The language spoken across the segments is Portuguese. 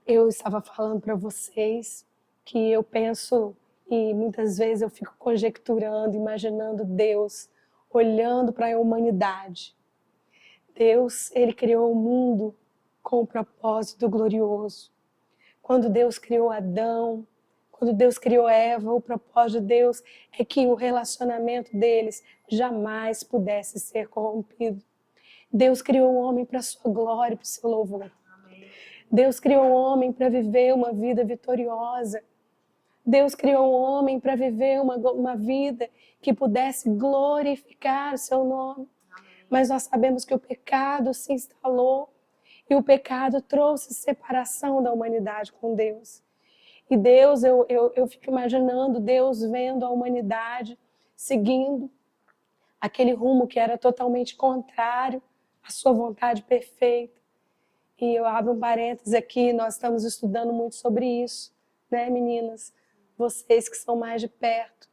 Eu estava falando para vocês que eu penso e muitas vezes eu fico conjecturando, imaginando Deus olhando para a humanidade. Deus, ele criou o mundo com um propósito glorioso. Quando Deus criou Adão, quando Deus criou Eva, o propósito de Deus é que o relacionamento deles jamais pudesse ser corrompido. Deus criou o homem para a sua glória, para o seu louvor. Deus criou o homem para viver uma vida vitoriosa. Deus criou o homem para viver uma vida que pudesse glorificar o seu nome. Mas nós sabemos que o pecado se instalou e o pecado trouxe separação da humanidade com Deus. E Deus, eu fico imaginando Deus vendo a humanidade seguindo aquele rumo que era totalmente contrário à sua vontade perfeita. E eu abro um parênteses aqui, nós estamos estudando muito sobre isso, né, meninas? Vocês que são mais de perto,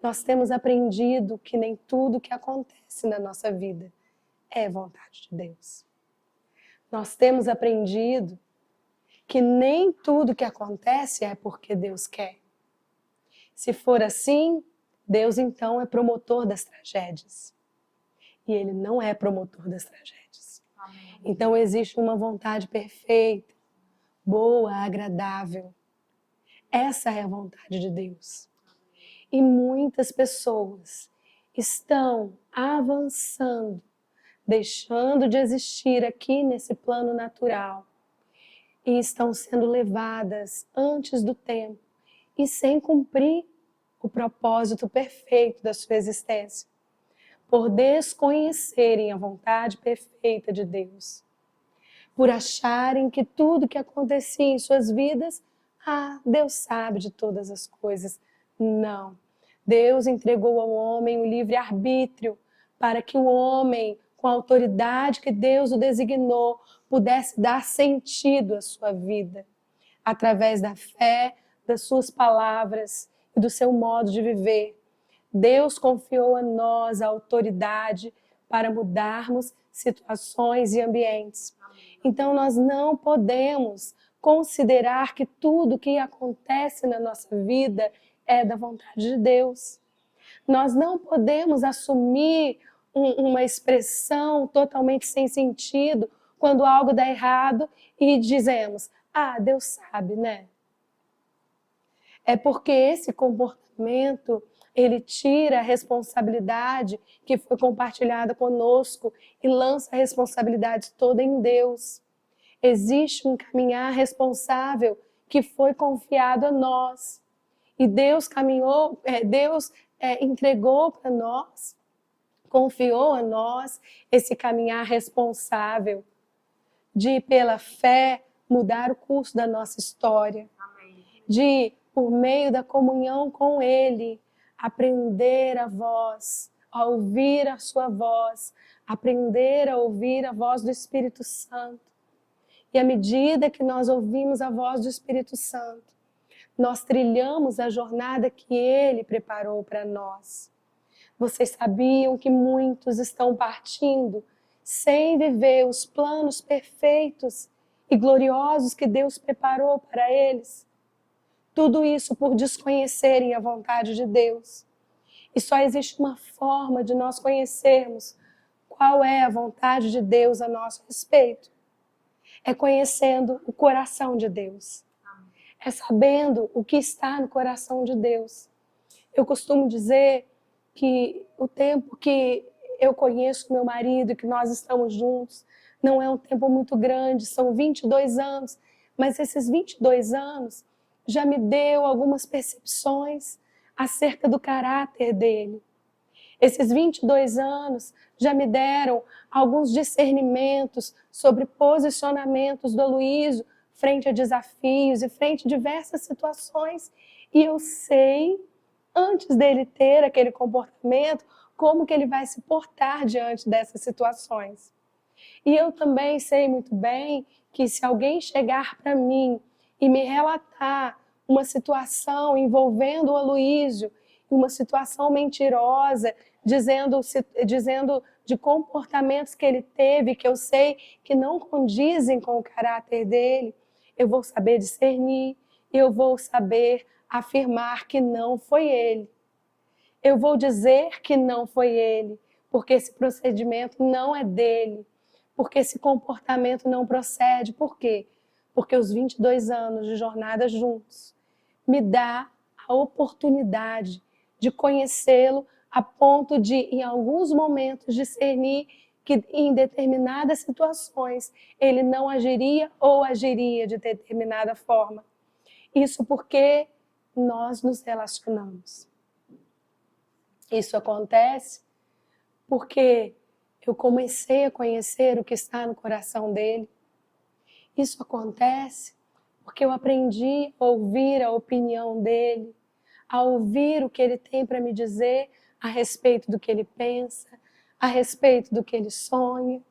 nós temos aprendido que nem tudo que acontece na nossa vida é vontade de Deus. Nós temos aprendido que nem tudo que acontece é porque Deus quer. Se for assim, Deus então é promotor das tragédias. E Ele não é promotor das tragédias. Amém. Então existe uma vontade perfeita, boa, agradável. Essa é a vontade de Deus. E muitas pessoas estão avançando, deixando de existir aqui nesse plano natural e estão sendo levadas antes do tempo e sem cumprir o propósito perfeito da sua existência, por desconhecerem a vontade perfeita de Deus, por acharem que tudo que acontecia em suas vidas, Deus sabe de todas as coisas. Não. Deus entregou ao homem o livre-arbítrio para que o homem, com a autoridade que Deus o designou, pudesse dar sentido à sua vida, através da fé, das suas palavras e do seu modo de viver. Deus confiou a nós a autoridade para mudarmos situações e ambientes. Então nós não podemos considerar que tudo que acontece na nossa vida é da vontade de Deus. Nós não podemos assumir uma expressão totalmente sem sentido quando algo dá errado e dizemos, Deus sabe, né? É porque esse comportamento, ele tira a responsabilidade que foi compartilhada conosco e lança a responsabilidade toda em Deus. Existe um caminhar responsável que foi confiado a nós. E Deus entregou para nós, confiou a nós esse caminhar responsável de, pela fé, mudar o curso da nossa história. Amém. De, por meio da comunhão com Ele, aprender a ouvir a sua voz, aprender a ouvir a voz do Espírito Santo. E à medida que nós ouvimos a voz do Espírito Santo, nós trilhamos a jornada que Ele preparou para nós. Vocês sabiam que muitos estão partindo sem viver os planos perfeitos e gloriosos que Deus preparou para eles? Tudo isso por desconhecerem a vontade de Deus. E só existe uma forma de nós conhecermos qual é a vontade de Deus a nosso respeito. É conhecendo o coração de Deus. É sabendo o que está no coração de Deus. Eu costumo dizer que o tempo que eu conheço meu marido e que nós estamos juntos não é um tempo muito grande, são 22 anos, mas esses 22 anos já me deu algumas percepções acerca do caráter dele. Esses 22 anos já me deram alguns discernimentos sobre posicionamentos do Aloysio frente a desafios e frente a diversas situações. E eu sei, antes dele ter aquele comportamento, como que ele vai se portar diante dessas situações. E eu também sei muito bem que se alguém chegar para mim e me relatar uma situação envolvendo o Aloysio, uma situação mentirosa, dizendo de comportamentos que ele teve, que eu sei que não condizem com o caráter dele, eu vou saber discernir, eu vou saber afirmar que não foi ele. Eu vou dizer que não foi ele, porque esse procedimento não é dele, porque esse comportamento não procede. Por quê? Porque os 22 anos de jornada juntos me dá a oportunidade de conhecê-lo a ponto de, em alguns momentos, discernir que em determinadas situações ele não agiria ou agiria de determinada forma. Isso porque nós nos relacionamos. Isso acontece porque eu comecei a conhecer o que está no coração dele. Isso acontece porque eu aprendi a ouvir a opinião dele, a ouvir o que ele tem para me dizer a respeito do que ele pensa, a respeito do que ele sonha,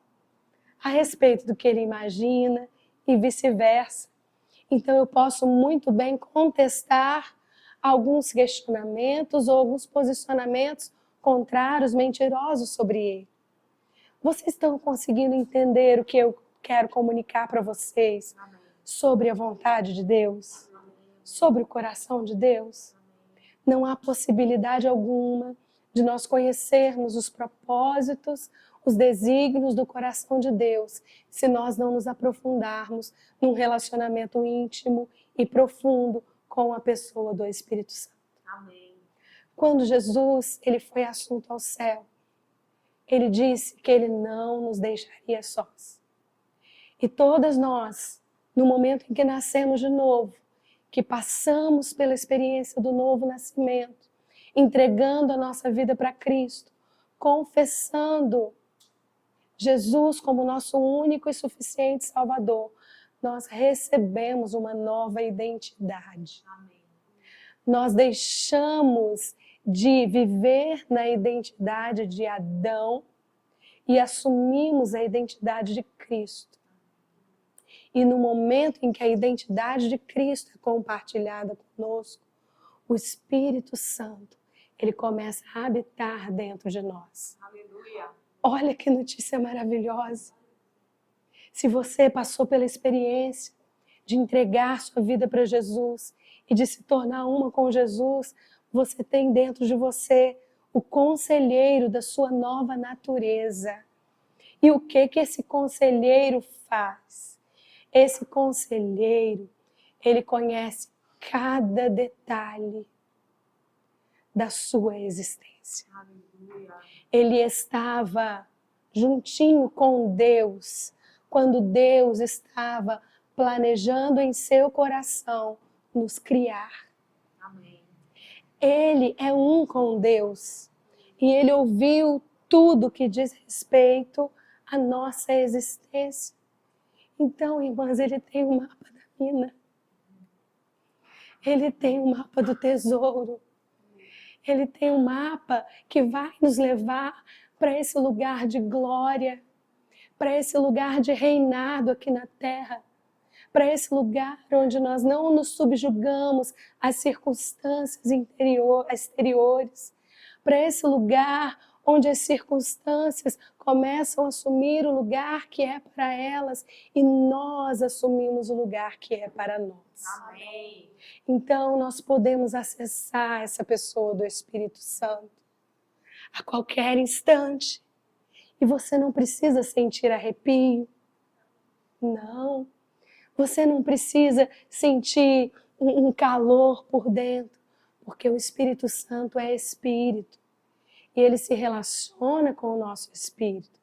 a respeito do que ele imagina e vice-versa. Então eu posso muito bem contestar alguns questionamentos ou alguns posicionamentos contrários, mentirosos sobre ele. Vocês estão conseguindo entender o que eu quero comunicar para vocês sobre a vontade de Deus? Sobre o coração de Deus? Não há possibilidade alguma de nós conhecermos os propósitos, os desígnios do coração de Deus, se nós não nos aprofundarmos num relacionamento íntimo e profundo com a pessoa do Espírito Santo. Amém. Quando Jesus ele foi assunto ao céu, ele disse que ele não nos deixaria sós. E todas nós, no momento em que nascemos de novo, que passamos pela experiência do novo nascimento, entregando a nossa vida para Cristo, confessando Jesus como nosso único e suficiente Salvador, nós recebemos uma nova identidade. Amém. Nós deixamos de viver na identidade de Adão e assumimos a identidade de Cristo. E no momento em que a identidade de Cristo é compartilhada conosco, o Espírito Santo, ele começa a habitar dentro de nós. Aleluia. Olha que notícia maravilhosa. Se você passou pela experiência de entregar sua vida para Jesus e de se tornar uma com Jesus, você tem dentro de você o conselheiro da sua nova natureza. E o que esse conselheiro faz? Esse conselheiro, ele conhece cada detalhe da sua existência. Aleluia. Ele estava juntinho com Deus quando Deus estava planejando em seu coração nos criar. Amém. Ele é um com Deus e ele ouviu tudo que diz respeito à nossa existência. Então, irmãs, ele tem o mapa da mina. Ele tem o mapa do tesouro. Ele tem um mapa que vai nos levar para esse lugar de glória, para esse lugar de reinado aqui na terra, para esse lugar onde nós não nos subjugamos às circunstâncias exteriores, para esse lugar onde as circunstâncias começam a assumir o lugar que é para elas e nós assumimos o lugar que é para nós. Amém. Então, nós podemos acessar essa pessoa do Espírito Santo a qualquer instante. E você não precisa sentir arrepio. Não. Você não precisa sentir um calor por dentro, porque o Espírito Santo é Espírito. E ele se relaciona com o nosso espírito.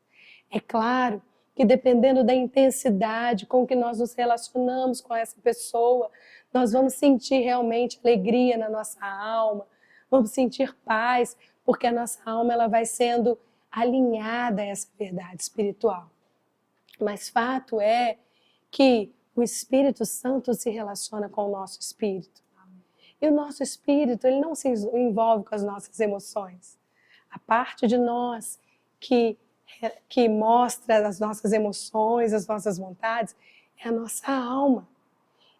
É claro que dependendo da intensidade com que nós nos relacionamos com essa pessoa, nós vamos sentir realmente alegria na nossa alma, vamos sentir paz, porque a nossa alma ela vai sendo alinhada a essa verdade espiritual. Mas fato é que o Espírito Santo se relaciona com o nosso espírito. E o nosso espírito ele não se envolve com as nossas emoções. A parte de nós que mostra as nossas emoções, as nossas vontades, é a nossa alma.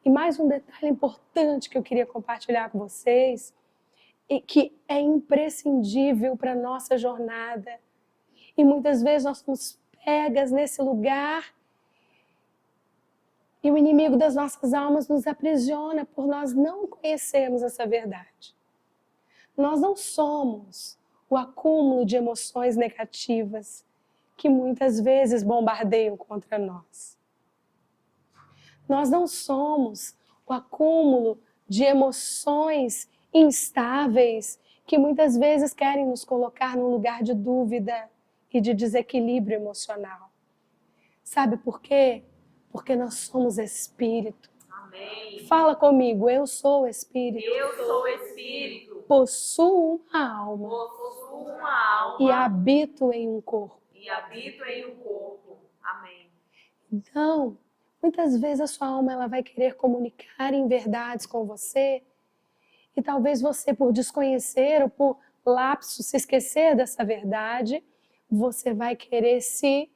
E mais um detalhe importante que eu queria compartilhar com vocês, e que é imprescindível para a nossa jornada. E muitas vezes nós somos pegas nesse lugar E o inimigo das nossas almas nos aprisiona por nós não conhecermos essa verdade. Nós não somos o acúmulo de emoções negativas que muitas vezes bombardeiam contra nós. Nós não somos o acúmulo de emoções instáveis que muitas vezes querem nos colocar num lugar de dúvida e de desequilíbrio emocional. Sabe por quê? Porque nós somos espírito. Amém. Fala comigo, eu sou espírito. Eu sou espírito. Possuo uma alma. Possuo uma alma. E habito em um corpo. E habito em um corpo. Amém. Então, muitas vezes a sua alma ela vai querer comunicar em verdades com você e talvez você, por desconhecer ou por lapso, se esquecer dessa verdade, você vai querer se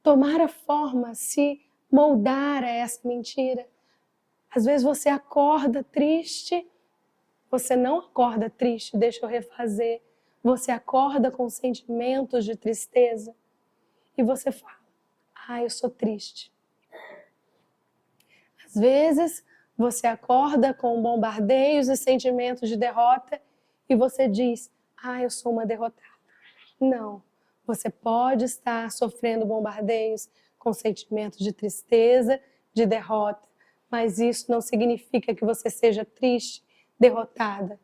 tomar a forma, se moldar a essa mentira. Às vezes você acorda triste, você não acorda triste, deixa eu refazer. Você acorda com sentimentos de tristeza e você fala, eu sou triste. Às vezes você acorda com bombardeios e sentimentos de derrota e você diz, eu sou uma derrotada. Não. Você pode estar sofrendo bombardeios com sentimentos de tristeza, de derrota, mas isso não significa que você seja triste, derrotada.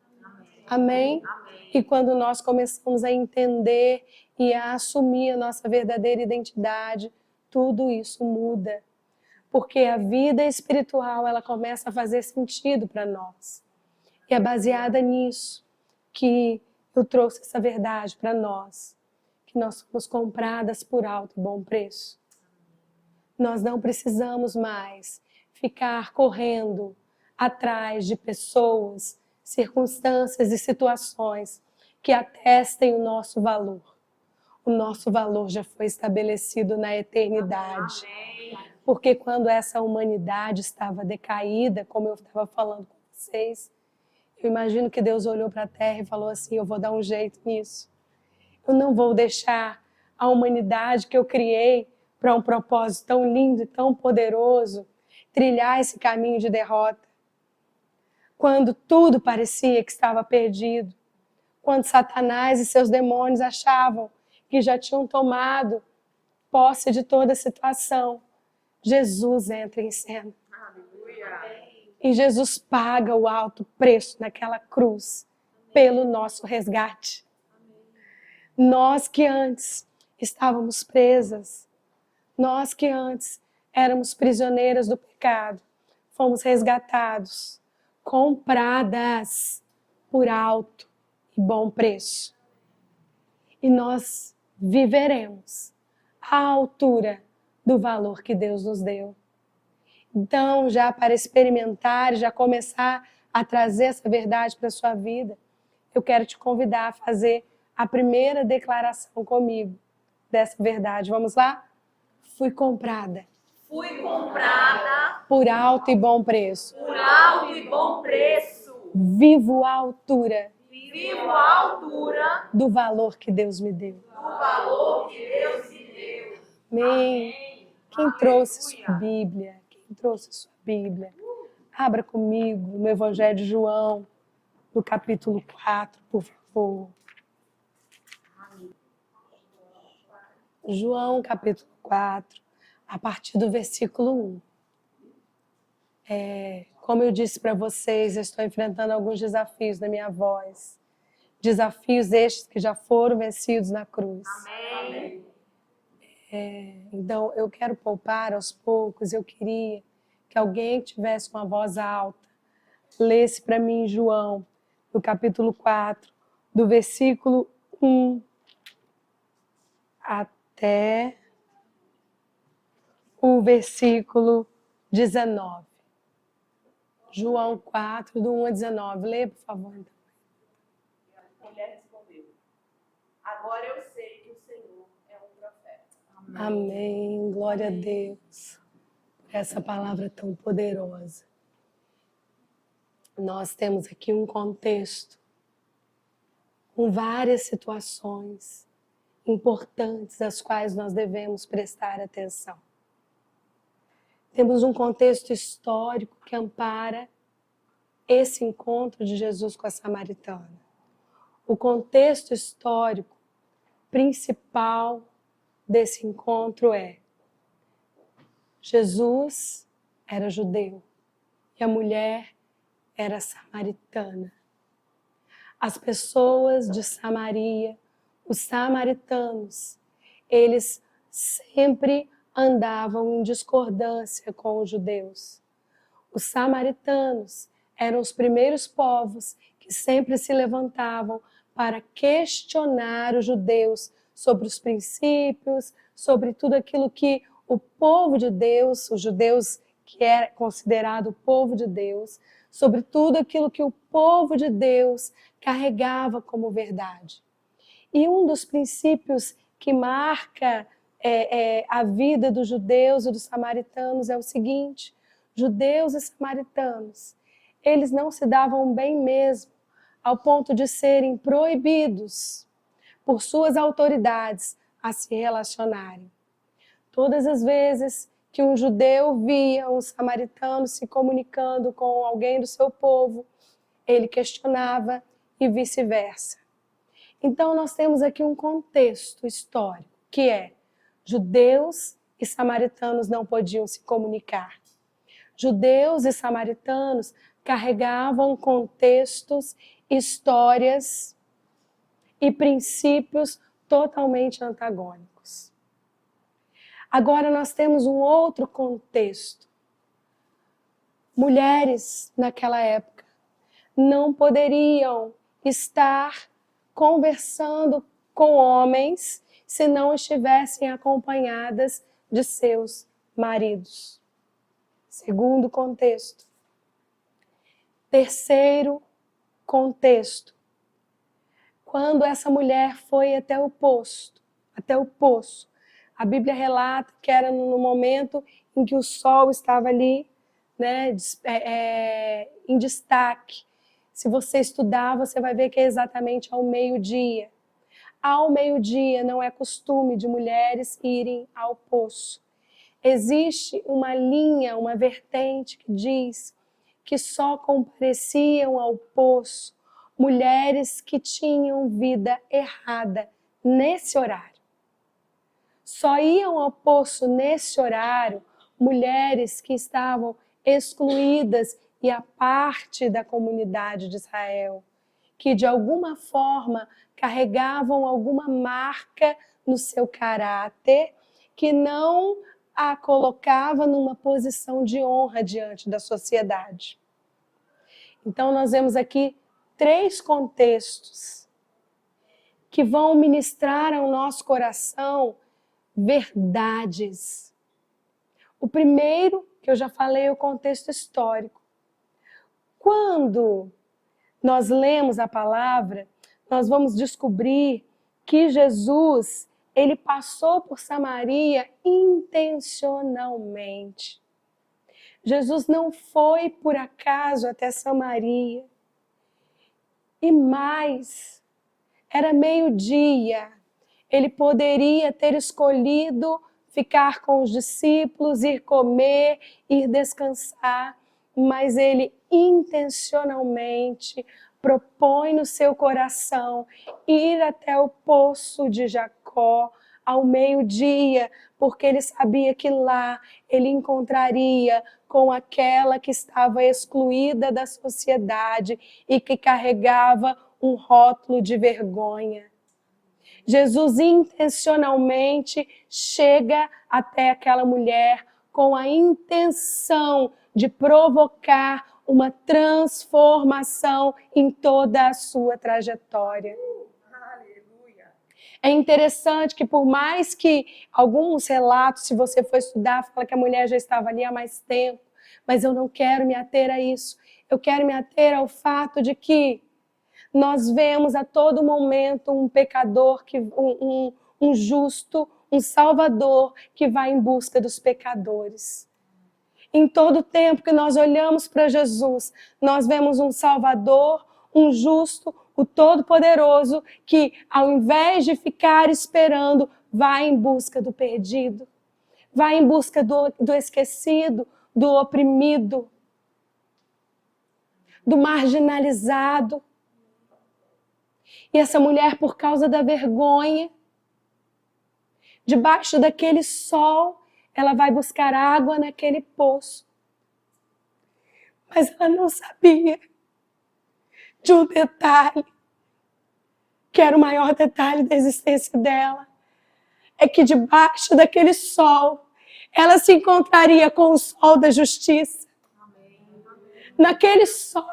Amém? Amém. E quando nós começamos a entender e a assumir a nossa verdadeira identidade, tudo isso muda. Porque a vida espiritual, ela começa a fazer sentido para nós. E é baseada nisso que eu trouxe essa verdade para nós. Que nós somos compradas por alto e bom preço. Nós não precisamos mais ficar correndo atrás de pessoas, circunstâncias e situações que atestem o nosso valor. O nosso valor já foi estabelecido na eternidade. Amém. Porque quando essa humanidade estava decaída, como eu estava falando com vocês, eu imagino que Deus olhou para a terra e falou assim, eu vou dar um jeito nisso. Eu não vou deixar a humanidade que eu criei para um propósito tão lindo e tão poderoso trilhar esse caminho de derrota. Quando tudo parecia que estava perdido, quando Satanás e seus demônios achavam que já tinham tomado posse de toda a situação, Jesus entra em cena. Aleluia. E Jesus paga o alto preço naquela cruz pelo nosso resgate. Nós que antes estávamos presas, nós que antes éramos prisioneiras do pecado, fomos resgatados, compradas por alto e bom preço. E nós viveremos à altura do valor que Deus nos deu. Então, já para experimentar, já começar a trazer essa verdade para a sua vida, eu quero te convidar a fazer a primeira declaração comigo dessa verdade. Vamos lá? Fui comprada. Fui comprada Por alto e bom preço. por alto e bom preço. Vivo à altura Vivo à altura do valor que Deus me deu. do valor que Deus me deu. Amém. Amém. Quem trouxe sua Bíblia? Quem trouxe sua Bíblia? Abra comigo no Evangelho de João, no capítulo 4, por favor. João, capítulo 4, a partir do versículo 1. Como eu disse para vocês, eu estou enfrentando alguns desafios na minha voz. Desafios estes que já foram vencidos na cruz. Amém. Então, eu quero poupar aos poucos. Eu queria que alguém que tivesse uma voz alta lesse para mim João, no capítulo 4, do versículo 1 até o versículo 19. João 4, do 1 a 19. Lê, por favor. Então. A mulher respondeu, agora eu sei que o Senhor é um profeta. Amém. Glória a Deus por essa palavra tão poderosa. Nós temos aqui um contexto com várias situações importantes às quais nós devemos prestar atenção. Temos um contexto histórico que ampara esse encontro de Jesus com a samaritana. O contexto histórico principal desse encontro é: Jesus era judeu e a mulher era samaritana. As pessoas de Samaria, os samaritanos, eles sempre andavam em discordância com os judeus. Os samaritanos eram os primeiros povos que sempre se levantavam para questionar os judeus sobre os princípios, sobre tudo aquilo que o povo de Deus, os judeus que era considerado o povo de Deus, sobre tudo aquilo que o povo de Deus carregava como verdade. E um dos princípios que marca a vida dos judeus e dos samaritanos é o seguinte: judeus e samaritanos, eles não se davam bem mesmo, ao ponto de serem proibidos por suas autoridades a se relacionarem. Todas as vezes que um judeu via um samaritano se comunicando com alguém do seu povo, ele questionava e vice-versa. Então nós temos aqui um contexto histórico, que é: judeus e samaritanos não podiam se comunicar. Judeus e samaritanos carregavam contextos, histórias e princípios totalmente antagônicos. Agora nós temos um outro contexto. Mulheres, naquela época, não poderiam estar conversando com homens se não estivessem acompanhadas de seus maridos. Segundo contexto. Terceiro contexto. Quando essa mulher foi até o poço, a Bíblia relata que era no momento em que o sol estava ali, né, em destaque. Se você estudar, você vai ver que é exatamente ao meio-dia. Ao meio-dia não é costume de mulheres irem ao poço. Existe uma linha, uma vertente que diz que só compareciam ao poço mulheres que tinham vida errada nesse horário. Só iam ao poço nesse horário mulheres que estavam excluídas e à parte da comunidade de Israel, que de alguma forma carregavam alguma marca no seu caráter que não a colocava numa posição de honra diante da sociedade. Então nós vemos aqui 3 contextos que vão ministrar ao nosso coração verdades. O primeiro, que eu já falei, é o contexto histórico. Quando nós lemos a palavra, nós vamos descobrir que Jesus, ele passou por Samaria intencionalmente. Jesus não foi por acaso até Samaria. E mais, era meio-dia. Ele poderia ter escolhido ficar com os discípulos, ir comer, ir descansar, mas ele intencionalmente propõe no seu coração ir até o poço de Jacó ao meio-dia, porque ele sabia que lá ele encontraria com aquela que estava excluída da sociedade e que carregava um rótulo de vergonha. Jesus intencionalmente chega até aquela mulher com a intenção de provocar uma transformação em toda a sua trajetória. Aleluia. É interessante que, por mais que alguns relatos, se você for estudar, fala que a mulher já estava ali há mais tempo, mas eu não quero me ater a isso. Eu quero me ater ao fato de que nós vemos a todo momento um pecador, um justo, um salvador que vai em busca dos pecadores. Em todo tempo que nós olhamos para Jesus, nós vemos um salvador, um justo, o Todo-Poderoso, que ao invés de ficar esperando, vai em busca do perdido. vai em busca do esquecido, do oprimido, do marginalizado. E essa mulher, por causa da vergonha, debaixo daquele sol, ela vai buscar água naquele poço. Mas ela não sabia de um detalhe, que era o maior detalhe da existência dela. É que debaixo daquele sol, ela se encontraria com o sol da justiça. Naquele sol,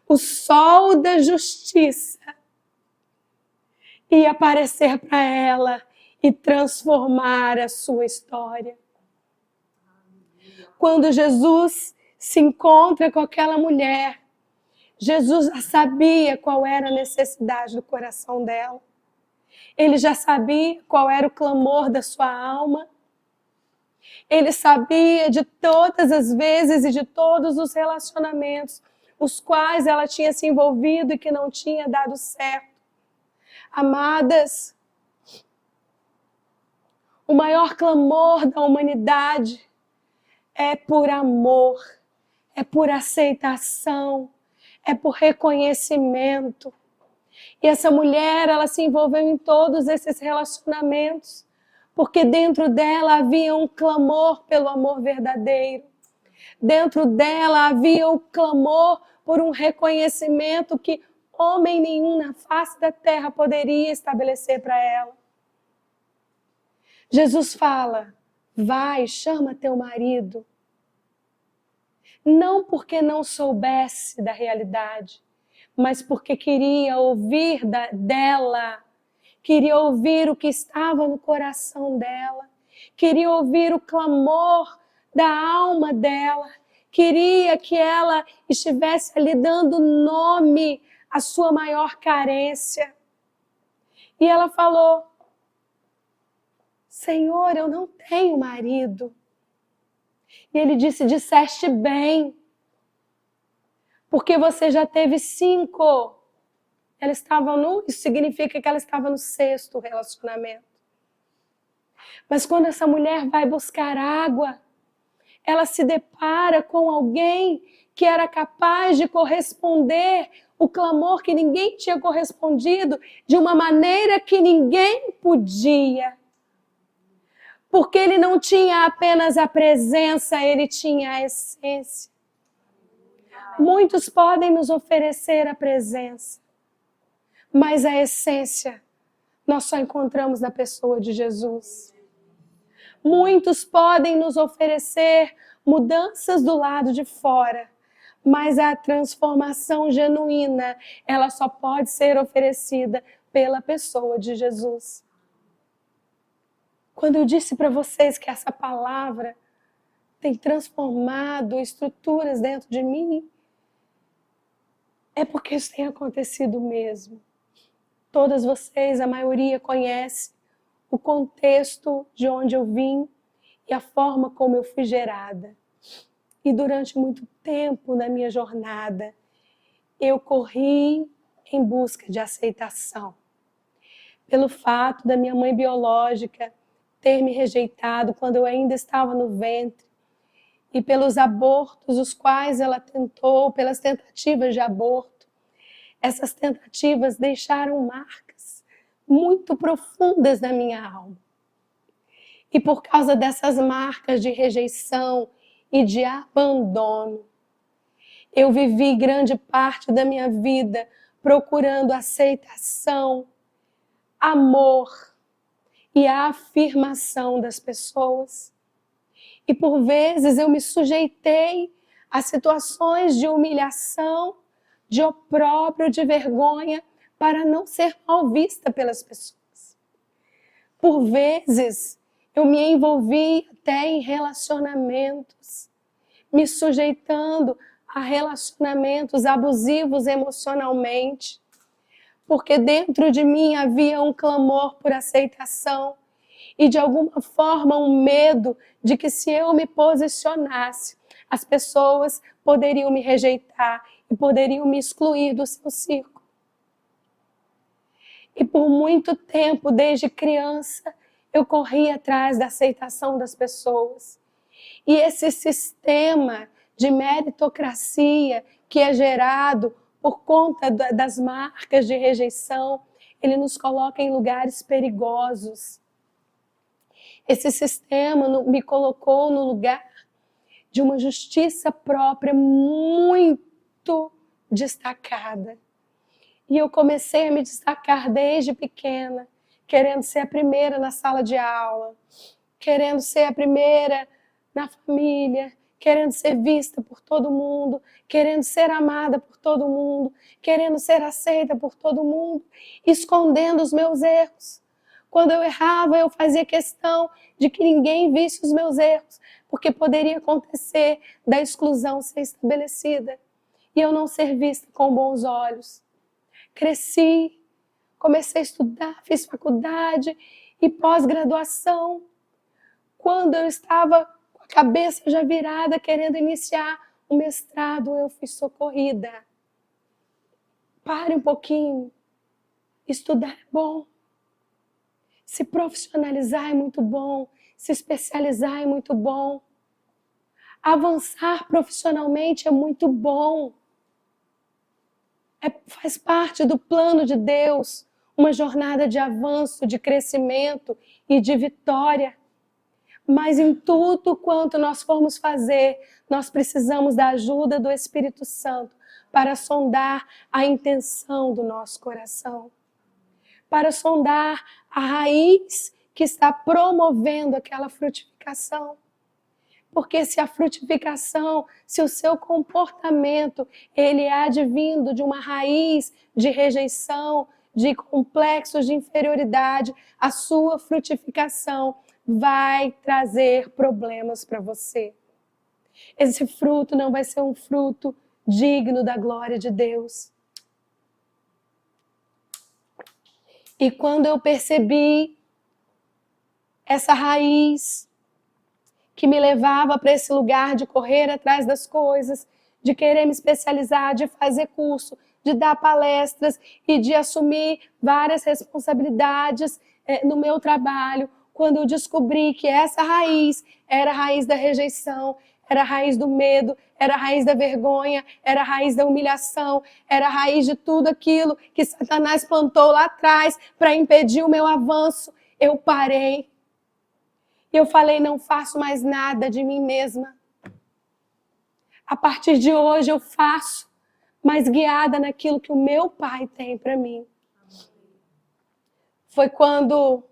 o sol da justiça ia aparecer para ela e transformar a sua história. Quando Jesus se encontra com aquela mulher, Jesus já sabia qual era a necessidade do coração dela. Ele já sabia qual era o clamor da sua alma. Ele sabia de todas as vezes e de todos os relacionamentos os quais ela tinha se envolvido e que não tinha dado certo. Amadas, o maior clamor da humanidade é por amor, é por aceitação, é por reconhecimento. E essa mulher, ela se envolveu em todos esses relacionamentos, porque dentro dela havia um clamor pelo amor verdadeiro. Dentro dela havia o clamor por um reconhecimento que homem nenhum na face da terra poderia estabelecer para ela. Jesus fala, vai, chama teu marido. Não porque não soubesse da realidade, mas porque queria ouvir dela, queria ouvir o que estava no coração dela, queria ouvir o clamor da alma dela, queria que ela estivesse ali dando nome à sua maior carência. E ela falou, Senhor, eu não tenho marido. E ele disse, disseste bem, porque você já teve 5. Isso significa que ela estava no 6º relacionamento. Mas quando essa mulher vai buscar água, ela se depara com alguém que era capaz de corresponder o clamor que ninguém tinha correspondido de uma maneira que ninguém podia. Porque ele não tinha apenas a presença, ele tinha a essência. Muitos podem nos oferecer a presença, mas a essência nós só encontramos na pessoa de Jesus. Muitos podem nos oferecer mudanças do lado de fora, mas a transformação genuína, ela só pode ser oferecida pela pessoa de Jesus. Quando eu disse para vocês que essa palavra tem transformado estruturas dentro de mim, é porque isso tem acontecido mesmo. Todas vocês, a maioria, conhece o contexto de onde eu vim e a forma como eu fui gerada. E durante muito tempo na minha jornada, eu corri em busca de aceitação. Pelo fato da minha mãe biológica ter me rejeitado quando eu ainda estava no ventre, e pelos abortos os quais ela tentou, pelas tentativas de aborto, essas tentativas deixaram marcas muito profundas na minha alma. E por causa dessas marcas de rejeição e de abandono, eu vivi grande parte da minha vida procurando aceitação, amor e a afirmação das pessoas. E por vezes eu me sujeitei a situações de humilhação, de opróbrio, de vergonha, para não ser mal vista pelas pessoas. Por vezes eu me envolvi até em relacionamentos, me sujeitando a relacionamentos abusivos emocionalmente, porque dentro de mim havia um clamor por aceitação e de alguma forma um medo de que se eu me posicionasse, as pessoas poderiam me rejeitar e poderiam me excluir do seu círculo. E por muito tempo, desde criança, Eu corri atrás da aceitação das pessoas. E esse sistema de meritocracia que é gerado por conta das marcas de rejeição, ele nos coloca em lugares perigosos. Esse sistema me colocou no lugar de uma justiça própria muito destacada. E eu comecei a me destacar desde pequena, querendo ser a primeira na sala de aula, querendo ser a primeira na família, querendo ser vista por todo mundo, querendo ser amada por todo mundo, querendo ser aceita por todo mundo, escondendo os meus erros. Quando eu errava, eu fazia questão de que ninguém visse os meus erros, porque poderia acontecer da exclusão ser estabelecida e eu não ser vista com bons olhos. Cresci, comecei a estudar, fiz faculdade e pós-graduação. Quando eu estava com a cabeça já virada, querendo iniciar o mestrado, eu fui socorrida. Pare um pouquinho. Estudar é bom. Se profissionalizar é muito bom. Se especializar é muito bom. Avançar profissionalmente é muito bom. Faz parte do plano de Deus, uma jornada de avanço, de crescimento e de vitória. Mas em tudo quanto nós formos fazer, nós precisamos da ajuda do Espírito Santo para sondar a intenção do nosso coração, para sondar a raiz que está promovendo aquela frutificação. Porque se a frutificação, se o seu comportamento, ele é advindo de uma raiz de rejeição, de complexos de inferioridade, a sua frutificação vai trazer problemas para você. Esse fruto não vai ser um fruto digno da glória de Deus. E quando eu percebi essa raiz que me levava para esse lugar de correr atrás das coisas, de querer me especializar, de fazer curso, de dar palestras e de assumir várias responsabilidades no meu trabalho, quando eu descobri que essa raiz era a raiz da rejeição, era a raiz do medo, era a raiz da vergonha, era a raiz da humilhação, era a raiz de tudo aquilo que Satanás plantou lá atrás para impedir o meu avanço, eu parei. E eu falei, não faço mais nada de mim mesma. A partir de hoje eu faço, mas guiada naquilo que o meu Pai tem para mim. Foi quando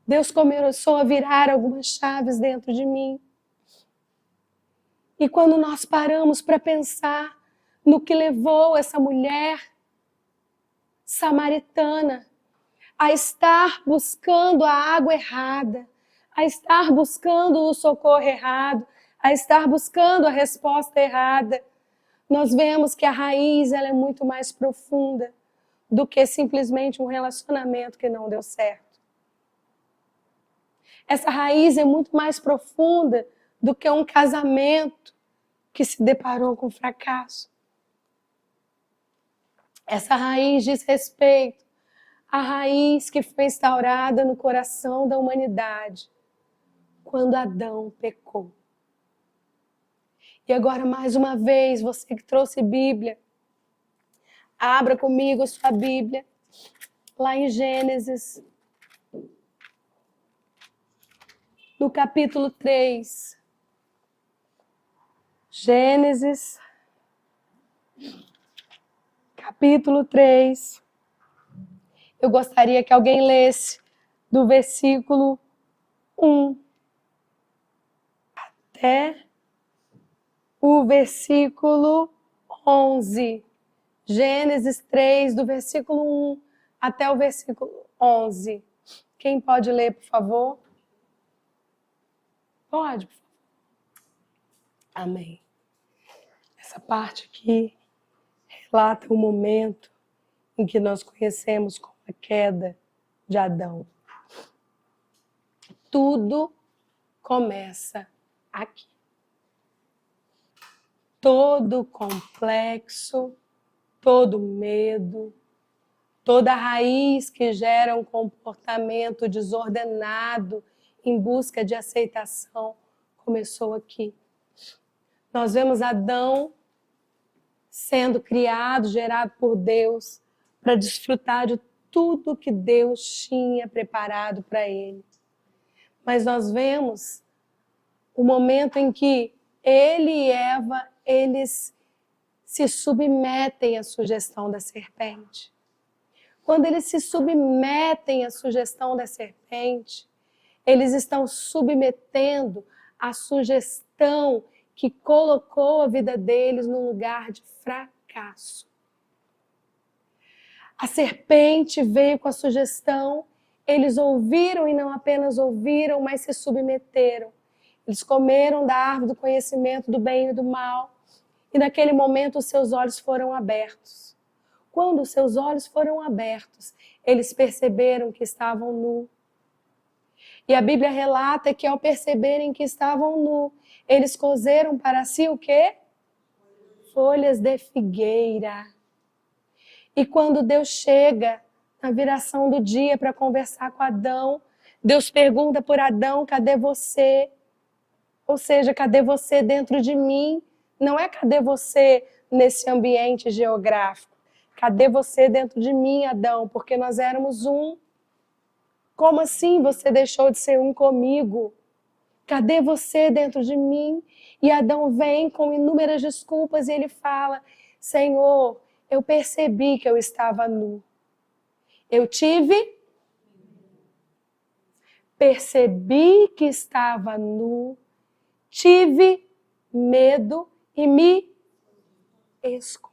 Deus começou a virar algumas chaves dentro de mim. E quando nós paramos para pensar no que levou essa mulher samaritana a estar buscando a água errada, a estar buscando o socorro errado, a estar buscando a resposta errada, nós vemos que a raiz ela é muito mais profunda do que simplesmente um relacionamento que não deu certo. Essa raiz é muito mais profunda do que um casamento que se deparou com fracasso. Essa raiz diz respeito à raiz que foi instaurada no coração da humanidade quando Adão pecou. E agora, mais uma vez, você que trouxe Bíblia, abra comigo a sua Bíblia, lá em Gênesis, no capítulo 3. Gênesis, capítulo 3. Eu gostaria que alguém lesse do versículo 1 até o versículo 11. Gênesis 3, do versículo 1 até o versículo 11. Quem pode ler, por favor? Pode, por favor. Amém. Essa parte aqui relata o momento em que nós conhecemos como a queda de Adão. Tudo começa aqui. Todo complexo, todo medo, Toda raiz que gera um comportamento desordenado em busca de aceitação começou aqui. Nós vemos Adão sendo criado, gerado por Deus, para desfrutar de tudo que Deus tinha preparado para ele. Mas nós vemos o momento em que ele e Eva, eles se submetem à sugestão da serpente. Quando eles se submetem à sugestão da serpente, eles estão submetendo a sugestão que colocou a vida deles num lugar de fracasso. A serpente veio com a sugestão, eles ouviram e não apenas ouviram, mas se submeteram. Eles comeram da árvore do conhecimento do bem e do mal, e naquele momento os seus olhos foram abertos. Quando os seus olhos foram abertos, eles perceberam que estavam nus. E a Bíblia relata que ao perceberem que estavam nus, eles coseram para si o quê? Folhas de figueira. E quando Deus chega na viração do dia para conversar com Adão, Deus pergunta por Adão, cadê você? Ou seja, cadê você dentro de mim? Não é cadê você nesse ambiente geográfico. Cadê você dentro de mim, Adão? Porque nós éramos um. Como assim você deixou de ser um comigo? Cadê você dentro de mim? E Adão vem com inúmeras desculpas e ele fala, Senhor, eu percebi que eu estava nu. Eu percebi que estava nu, tive medo e me escondi.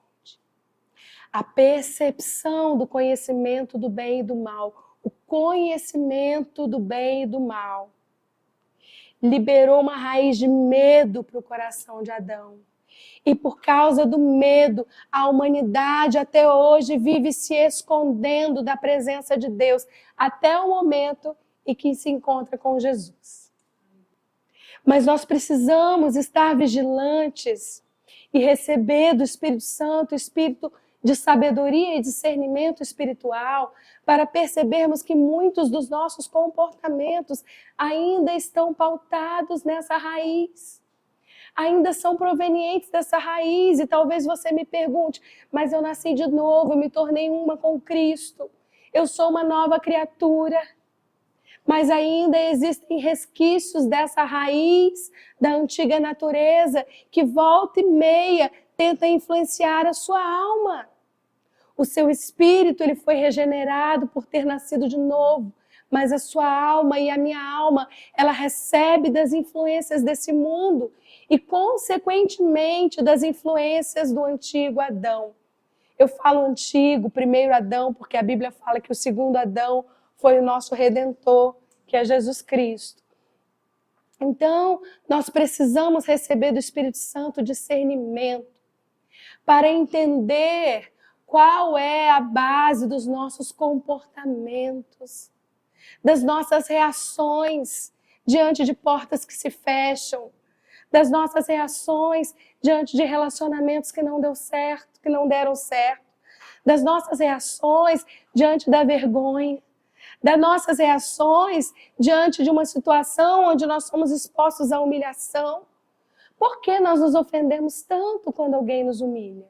A percepção do conhecimento do bem e do mal, o conhecimento do bem e do mal, liberou uma raiz de medo para o coração de Adão. E por causa do medo, a humanidade até hoje vive se escondendo da presença de Deus, até o momento em que se encontra com Jesus. Mas nós precisamos estar vigilantes e receber do Espírito Santo, o Espírito de sabedoria e discernimento espiritual, para percebermos que muitos dos nossos comportamentos ainda estão pautados nessa raiz. Ainda são provenientes dessa raiz, e talvez você me pergunte, mas eu nasci de novo, eu me tornei uma com Cristo, eu sou uma nova criatura, mas ainda existem resquícios dessa raiz da antiga natureza que volta e meia tenta influenciar a sua alma. O seu espírito ele foi regenerado por ter nascido de novo, mas a sua alma e a minha alma, ela recebe das influências desse mundo e, consequentemente, das influências do antigo Adão. Eu falo antigo, primeiro Adão, porque a Bíblia fala que o segundo Adão foi o nosso Redentor, que é Jesus Cristo. Então, nós precisamos receber do Espírito Santo discernimento para entender qual é a base dos nossos comportamentos, das nossas reações diante de portas que se fecham, das nossas reações diante de relacionamentos que não deu certo, que não deram certo, das nossas reações diante da vergonha, das nossas reações diante de uma situação onde nós somos expostos à humilhação. Por que nós nos ofendemos tanto quando alguém nos humilha?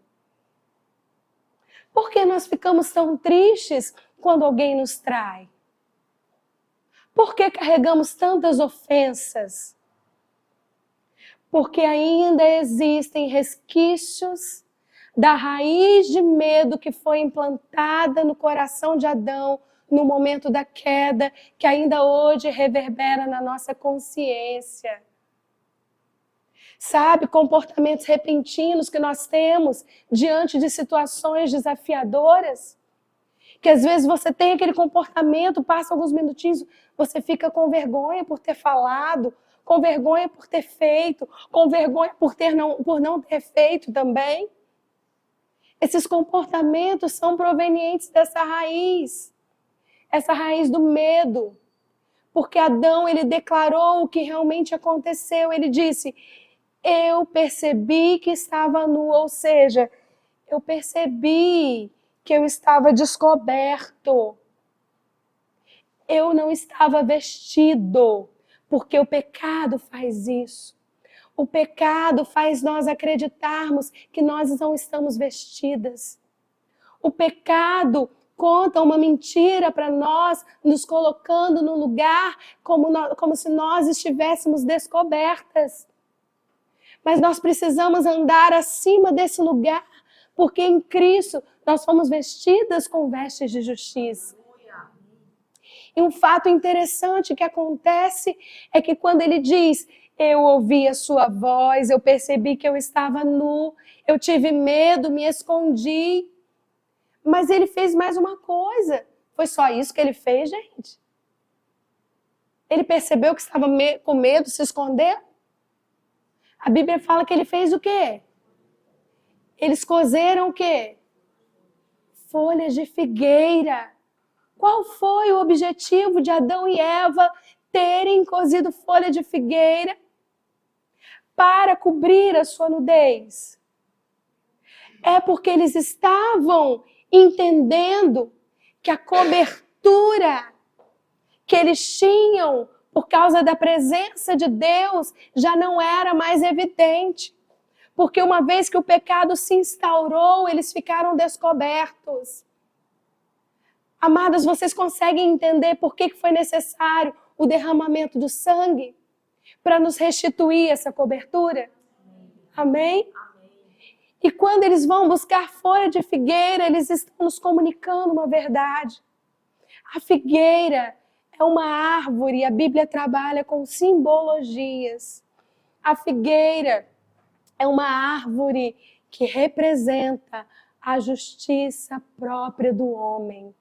Por que nós ficamos tão tristes quando alguém nos trai? Por que carregamos tantas ofensas? Porque ainda existem resquícios da raiz de medo que foi implantada no coração de Adão no momento da queda, que ainda hoje reverbera na nossa consciência. Sabe, comportamentos repentinos que nós temos diante de situações desafiadoras, que às vezes você tem aquele comportamento, passa alguns minutinhos, você fica com vergonha por ter falado, com vergonha por ter feito, com vergonha por não ter feito também. Esses comportamentos são provenientes dessa raiz, essa raiz do medo. Porque Adão, ele declarou o que realmente aconteceu, ele disse, eu percebi que estava nu, ou seja, eu percebi que eu estava descoberto. Eu não estava vestido, porque o pecado faz isso. O pecado faz nós acreditarmos que nós não estamos vestidas. O pecado conta uma mentira para nós, nos colocando no lugar como se nós estivéssemos descobertas. Mas nós precisamos andar acima desse lugar, porque em Cristo nós fomos vestidas com vestes de justiça. E um fato interessante que acontece é que quando ele diz, eu ouvi a sua voz, eu percebi que eu estava nu, eu tive medo, me escondi. Mas ele fez mais uma coisa. Foi só isso que ele fez, gente? Ele percebeu que estava com medo, se escondeu? A Bíblia fala que ele fez o quê? Eles cozeram o quê? Folhas de figueira. Qual foi o objetivo de Adão e Eva terem cozido folha de figueira para cobrir a sua nudez? É porque eles estavam entendendo que a cobertura que eles tinham por causa da presença de Deus já não era mais evidente. Porque uma vez que o pecado se instaurou, eles ficaram descobertos. Amados, vocês conseguem entender por que foi necessário o derramamento do sangue para nos restituir essa cobertura? Amém? E quando eles vão buscar folha de figueira, eles estão nos comunicando uma verdade. A figueira é uma árvore, a Bíblia trabalha com simbologias. A figueira é uma árvore que representa a justiça própria do homem.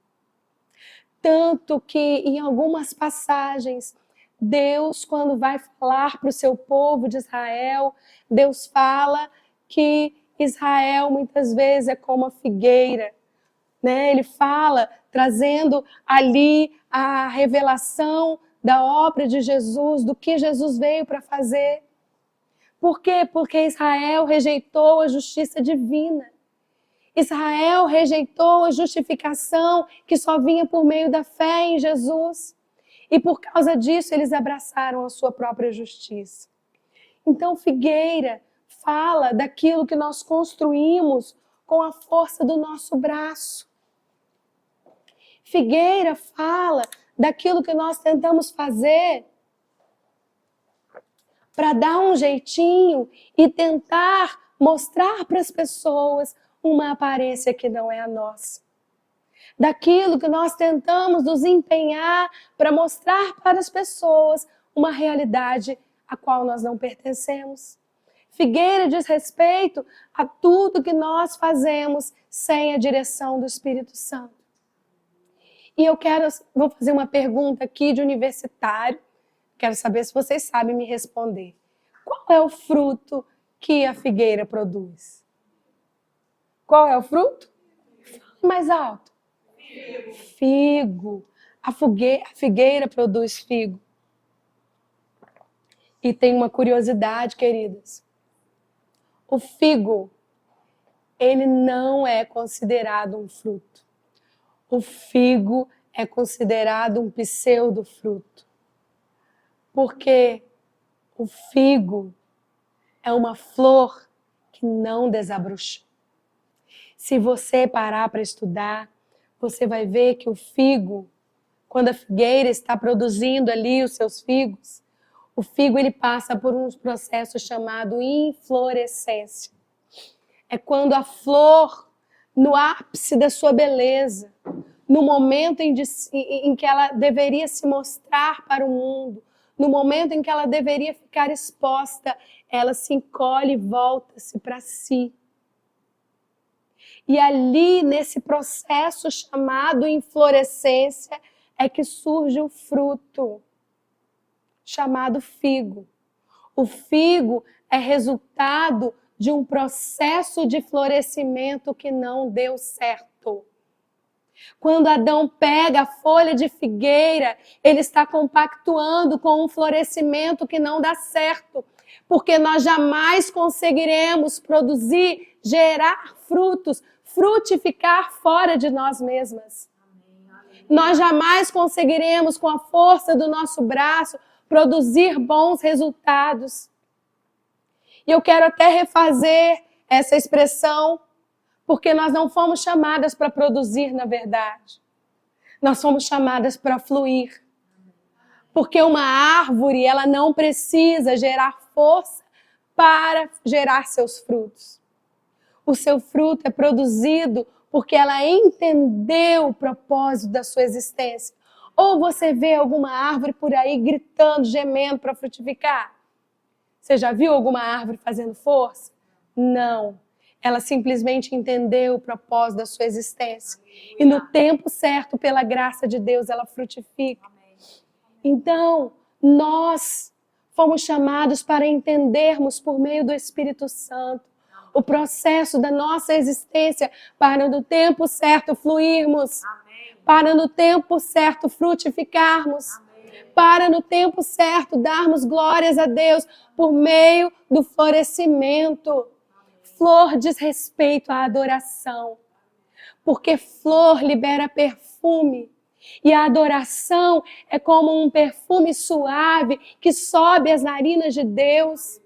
Tanto que em algumas passagens, Deus, quando vai falar para o seu povo de Israel, Deus fala que Israel muitas vezes é como a figueira, né? Ele fala, trazendo ali a revelação da obra de Jesus, do que Jesus veio para fazer. Por quê? Porque Israel rejeitou a justiça divina. Israel rejeitou a justificação que só vinha por meio da fé em Jesus. E por causa disso, eles abraçaram a sua própria justiça. Então, figueira fala daquilo que nós construímos com a força do nosso braço. Figueira fala daquilo que nós tentamos fazer para dar um jeitinho e tentar mostrar para as pessoas uma aparência que não é a nossa. Daquilo que nós tentamos nos empenhar para mostrar para as pessoas uma realidade a qual nós não pertencemos. Figueira diz respeito a tudo que nós fazemos sem a direção do Espírito Santo. E vou fazer uma pergunta aqui de universitário. Quero saber se vocês sabem me responder. Qual é o fruto que a figueira produz? Qual é o fruto? Fala mais alto. Figo. A figueira produz figo. E tem uma curiosidade, queridas. O figo, ele não é considerado um fruto. O figo é considerado um pseudo-fruto. Porque o figo é uma flor que não desabrochou. Se você parar para estudar, você vai ver que o figo, quando a figueira está produzindo ali os seus figos, o figo ele passa por um processo chamado inflorescência. É quando a flor, no ápice da sua beleza, no momento em que ela deveria se mostrar para o mundo, no momento em que ela deveria ficar exposta, ela se encolhe e volta-se para si. E ali, nesse processo chamado inflorescência, é que surge o fruto, chamado figo. O figo é resultado de um processo de florescimento que não deu certo. Quando Adão pega a folha de figueira, ele está compactuando com um florescimento que não dá certo, porque nós jamais conseguiremos produzir, gerar frutos frutificar fora de nós mesmas. Nós jamais conseguiremos, com a força do nosso braço, produzir bons resultados. E eu quero até refazer essa expressão, porque nós não fomos chamadas para produzir, na verdade. Nós fomos chamadas para fluir. Porque uma árvore, ela não precisa gerar força para gerar seus frutos. O seu fruto é produzido porque ela entendeu o propósito da sua existência. Ou você vê alguma árvore por aí gritando, gemendo para frutificar? Você já viu alguma árvore fazendo força? Não. Ela simplesmente entendeu o propósito da sua existência. E no tempo certo, pela graça de Deus, ela frutifica. Então, nós fomos chamados para entendermos por meio do Espírito Santo o processo da nossa existência para no tempo certo fluirmos, para no tempo certo frutificarmos, para no tempo certo darmos glórias a Deus por meio do florescimento. Flor diz respeito à adoração, porque flor libera perfume. E a adoração é como um perfume suave que sobe as narinas de Deus.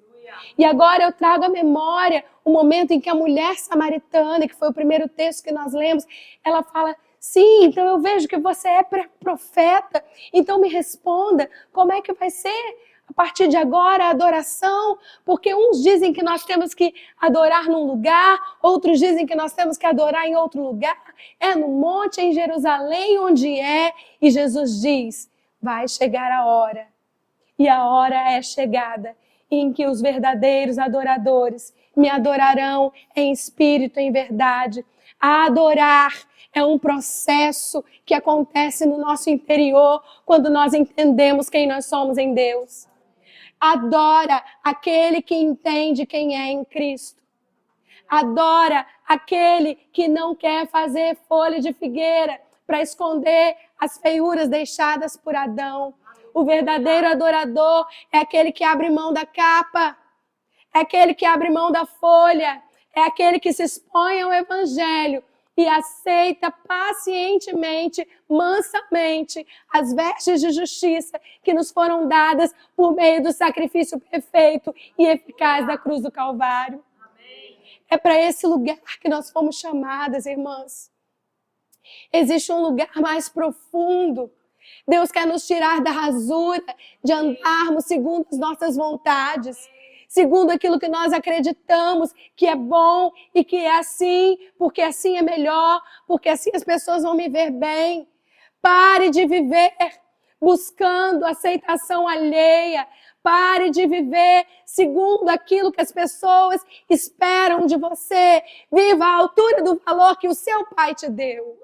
E agora eu trago à memória o momento em que a mulher samaritana, que foi o primeiro texto que nós lemos, ela fala: sim, então eu vejo que você é profeta, então me responda, como é que vai ser a partir de agora a adoração? Porque uns dizem que nós temos que adorar num lugar, outros dizem que nós temos que adorar em outro lugar. É no monte, em Jerusalém, onde é. E Jesus diz: vai chegar a hora, e a hora é chegada, em que os verdadeiros adoradores me adorarão em espírito e em verdade. A adorar é um processo que acontece no nosso interior quando nós entendemos quem nós somos em Deus. Adora aquele que entende quem é em Cristo. Adora aquele que não quer fazer folha de figueira para esconder as feiuras deixadas por Adão. O verdadeiro adorador é aquele que abre mão da capa, é aquele que abre mão da folha, é aquele que se expõe ao Evangelho e aceita pacientemente, mansamente, as vestes de justiça que nos foram dadas por meio do sacrifício perfeito e eficaz da cruz do Calvário. É para esse lugar que nós fomos chamadas, irmãs. Existe um lugar mais profundo. Deus quer nos tirar da rasura de andarmos segundo as nossas vontades, segundo aquilo que nós acreditamos que é bom e que é assim, porque assim é melhor, porque assim as pessoas vão me ver bem. Pare de viver buscando aceitação alheia. Pare de viver segundo aquilo que as pessoas esperam de você. Viva à altura do valor que o seu Pai te deu.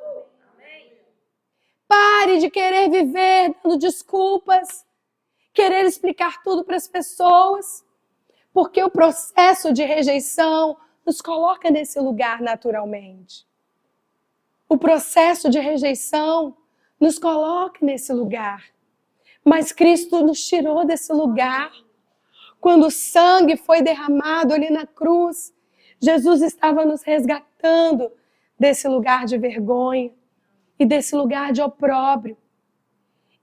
Pare de querer viver dando desculpas, querer explicar tudo para as pessoas, porque o processo de rejeição nos coloca nesse lugar naturalmente. O processo de rejeição nos coloca nesse lugar. Mas Cristo nos tirou desse lugar. Quando o sangue foi derramado ali na cruz, Jesus estava nos resgatando desse lugar de vergonha e desse lugar de opróbrio.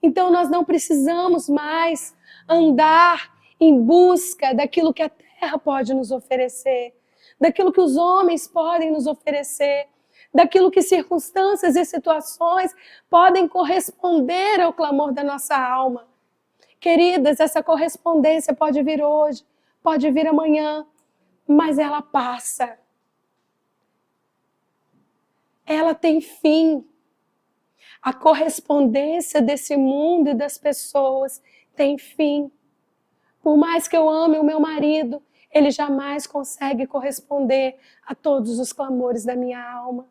Então nós não precisamos mais andar em busca daquilo que a terra pode nos oferecer, daquilo que os homens podem nos oferecer, daquilo que circunstâncias e situações podem corresponder ao clamor da nossa alma. Queridas, essa correspondência pode vir hoje, pode vir amanhã, mas ela passa. Ela tem fim. A correspondência desse mundo e das pessoas tem fim. Por mais que eu ame o meu marido, ele jamais consegue corresponder a todos os clamores da minha alma.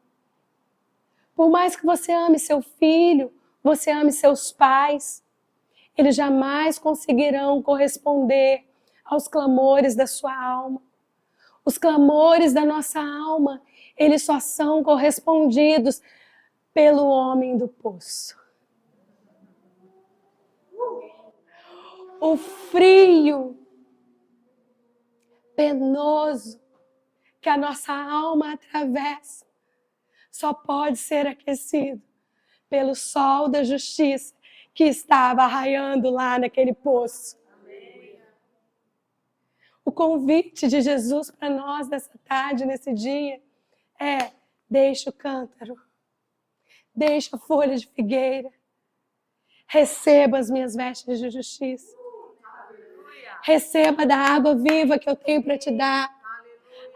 Por mais que você ame seu filho, você ame seus pais, eles jamais conseguirão corresponder aos clamores da sua alma. Os clamores da nossa alma, eles só são correspondidos pelo homem do poço. O frio penoso que a nossa alma atravessa só pode ser aquecido pelo sol da justiça que estava raiando lá naquele poço. O convite de Jesus para nós nessa tarde, nesse dia, é: deixa o cântaro, deixa a folha de figueira, receba as minhas vestes de justiça, receba da água viva que eu tenho para te dar.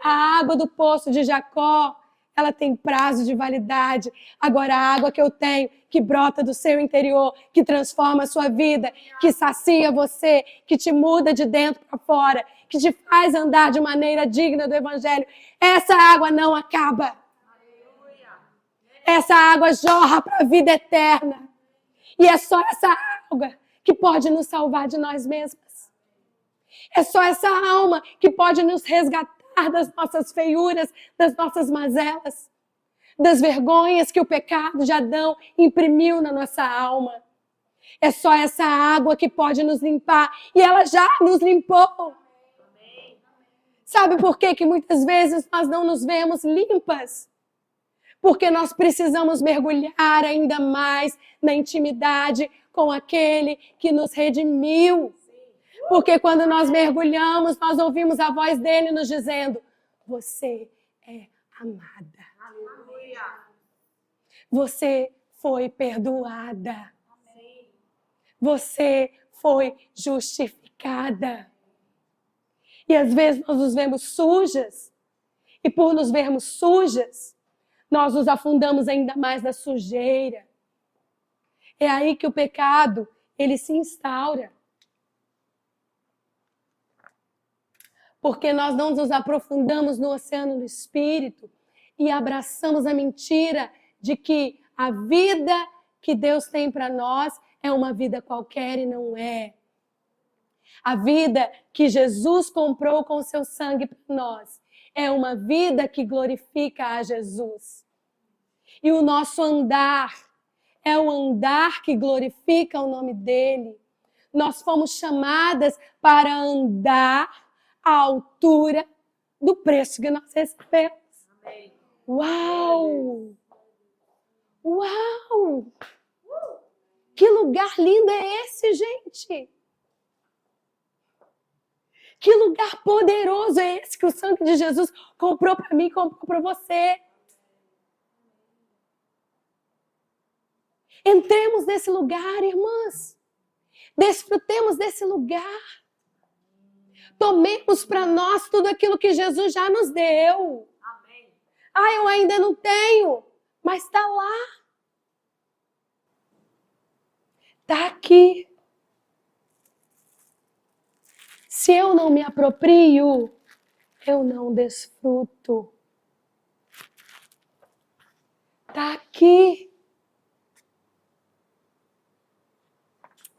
A água do poço de Jacó, ela tem prazo de validade. Agora a água que eu tenho, que brota do seu interior, que transforma a sua vida, que sacia você, que te muda de dentro para fora, que te faz andar de maneira digna do Evangelho, essa água não acaba. Essa água jorra para a vida eterna. E é só essa água que pode nos salvar de nós mesmas. É só essa alma que pode nos resgatar das nossas feiuras, das nossas mazelas, das vergonhas que o pecado de Adão imprimiu na nossa alma. É só essa água que pode nos limpar, e ela já nos limpou. Sabe por quê que muitas vezes nós não nos vemos limpas? Porque nós precisamos mergulhar ainda mais na intimidade com aquele que nos redimiu. Porque quando nós mergulhamos, nós ouvimos a voz dele nos dizendo: você é amada. Aleluia. Você foi perdoada. Você foi justificada. E às vezes nós nos vemos sujas. E por nos vermos sujas, nós nos afundamos ainda mais na sujeira. É aí que o pecado, ele se instaura. Porque nós não nos aprofundamos no oceano do Espírito e abraçamos a mentira de que a vida que Deus tem para nós é uma vida qualquer, e não é. A vida que Jesus comprou com o seu sangue para nós é uma vida que glorifica a Jesus. E o nosso andar é um andar que glorifica o nome dele. Nós fomos chamadas para andar à altura do preço que nós recebemos. Amém. Uau! Uau! Que lugar lindo é esse, gente? Que lugar poderoso é esse que o sangue de Jesus comprou para mim e comprou para você? Entremos nesse lugar, irmãs. Desfrutemos desse lugar. Tomemos para nós tudo aquilo que Jesus já nos deu. Amém. Ah, eu ainda não tenho, mas está lá. Está aqui. Se eu não me aproprio, eu não desfruto. Está aqui.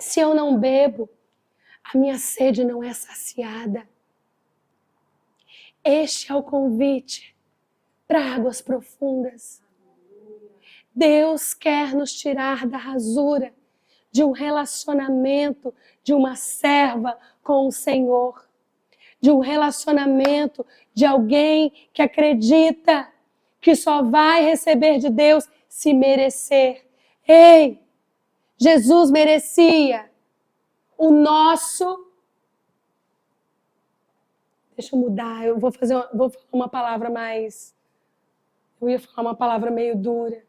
Se eu não bebo, a minha sede não é saciada. Este é o convite para águas profundas. Deus quer nos tirar da rasura de um relacionamento de uma serva com o Senhor. De um relacionamento de alguém que acredita que só vai receber de Deus se merecer. Ei, Jesus merecia o nosso... Deixa eu mudar, eu vou falar uma palavra mais... Eu ia falar uma palavra meio dura.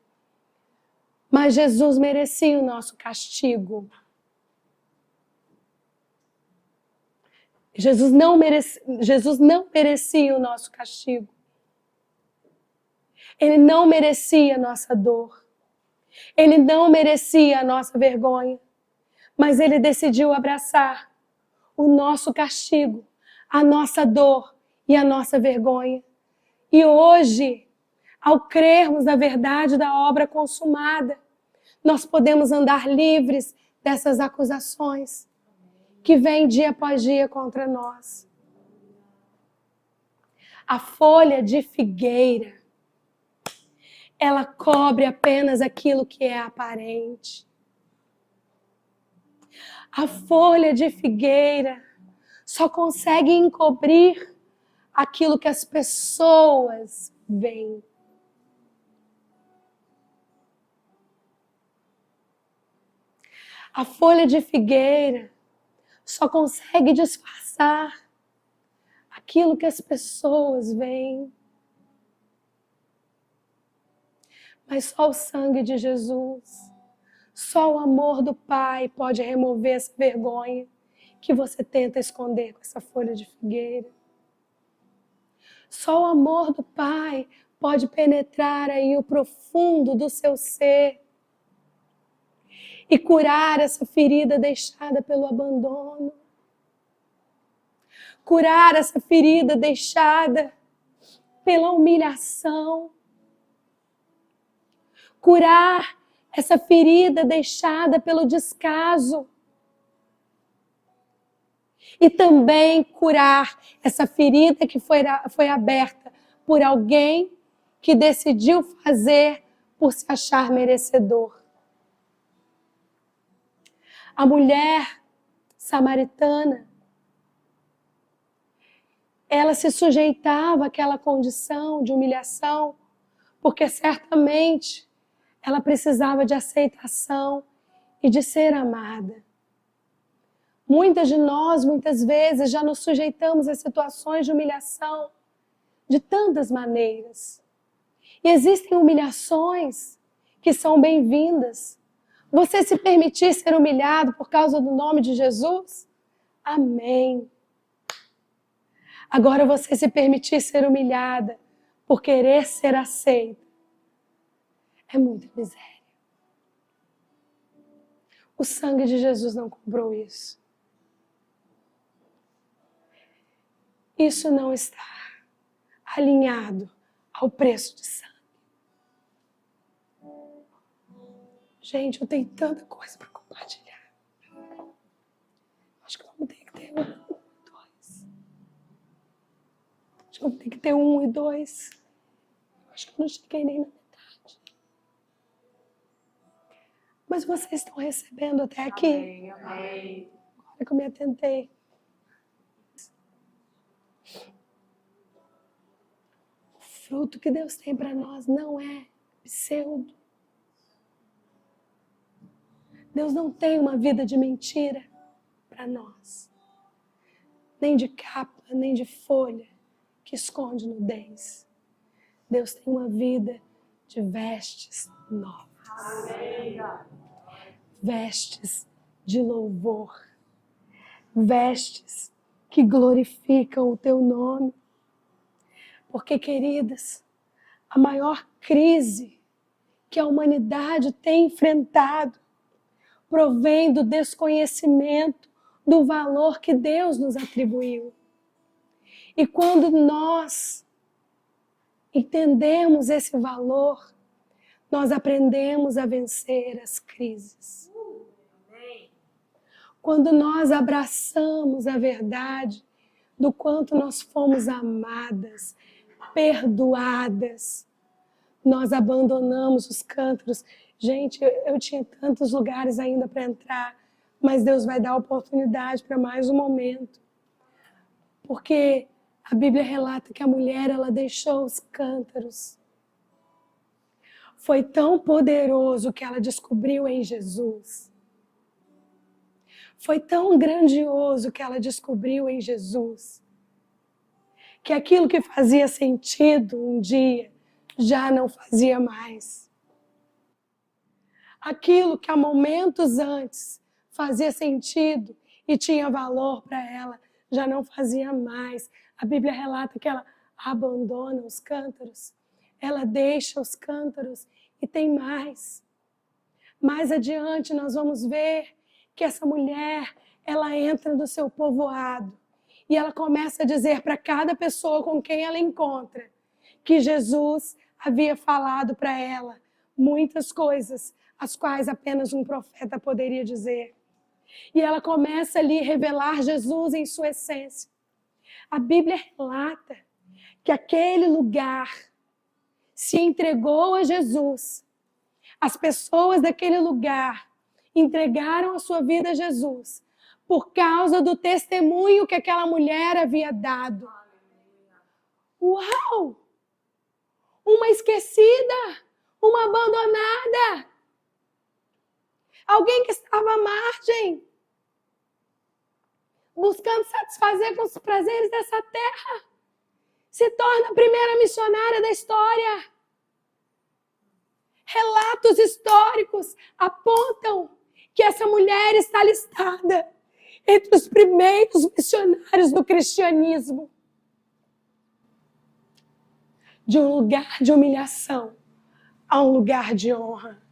Mas Jesus merecia o nosso castigo. Jesus não merecia o nosso castigo. Ele não merecia a nossa dor. Ele não merecia a nossa vergonha. Mas ele decidiu abraçar o nosso castigo, a nossa dor e a nossa vergonha. E hoje, ao crermos na verdade da obra consumada, nós podemos andar livres dessas acusações que vêm dia após dia contra nós. A folha de figueira, ela cobre apenas aquilo que é aparente. A folha de figueira só consegue encobrir aquilo que as pessoas veem. A folha de figueira só consegue disfarçar aquilo que as pessoas veem. Mas só o sangue de Jesus, só o amor do Pai pode remover essa vergonha que você tenta esconder com essa folha de figueira. Só o amor do Pai pode penetrar aí o profundo do seu ser e curar essa ferida deixada pelo abandono. Curar essa ferida deixada pela humilhação. Curar essa ferida deixada pelo descaso. E também curar essa ferida que foi aberta por alguém que decidiu fazer por se achar merecedor. A mulher samaritana, ela se sujeitava àquela condição de humilhação, porque certamente ela precisava de aceitação e de ser amada. Muitas de nós, muitas vezes, já nos sujeitamos a situações de humilhação de tantas maneiras. E existem humilhações que são bem-vindas. Você se permitir ser humilhado por causa do nome de Jesus? Amém. Agora você se permitir ser humilhada por querer ser aceita. É muita miséria. O sangue de Jesus não comprou isso. Isso não está alinhado ao preço de sangue. Gente, eu tenho tanta coisa para compartilhar. Acho que vamos ter que ter 1 e 2. Acho que vamos ter que ter 1 e 2. Acho que eu não cheguei nem na metade. Mas vocês estão recebendo até aqui? Amém, amém. Agora que eu me atentei. O fruto que Deus tem para nós não é pseudo. Deus não tem uma vida de mentira para nós. Nem de capa, nem de folha que esconde nudez. Deus tem uma vida de vestes novas. Amém. Vestes de louvor. Vestes que glorificam o teu nome. Porque, queridas, a maior crise que a humanidade tem enfrentado provém do desconhecimento do valor que Deus nos atribuiu. E quando nós entendemos esse valor, nós aprendemos a vencer as crises. Quando nós abraçamos a verdade do quanto nós fomos amadas, perdoadas, nós abandonamos os cântaros. Gente, eu tinha tantos lugares ainda para entrar, mas Deus vai dar oportunidade para mais um momento. Porque a Bíblia relata que a mulher, ela deixou os cântaros. Foi tão poderoso que ela descobriu em Jesus. Foi tão grandioso que ela descobriu em Jesus. Que aquilo que fazia sentido um dia, já não fazia mais. Aquilo que há momentos antes fazia sentido e tinha valor para ela, já não fazia mais. A Bíblia relata que ela abandona os cântaros, ela deixa os cântaros e tem mais. Mais adiante nós vamos ver que essa mulher, ela entra no seu povoado e ela começa a dizer para cada pessoa com quem ela encontra que Jesus havia falado para ela muitas coisas as quais apenas um profeta poderia dizer. E ela começa ali a revelar Jesus em sua essência. A Bíblia relata que aquele lugar se entregou a Jesus. As pessoas daquele lugar entregaram a sua vida a Jesus por causa do testemunho que aquela mulher havia dado. Uau! Uma esquecida, uma abandonada. Alguém que estava à margem, buscando satisfazer com os prazeres dessa terra, se torna a primeira missionária da história. Relatos históricos apontam que essa mulher está listada entre os primeiros missionários do cristianismo. De um lugar de humilhação a um lugar de honra.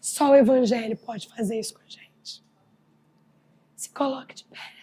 Só o Evangelho pode fazer isso com a gente. Se coloque de pé.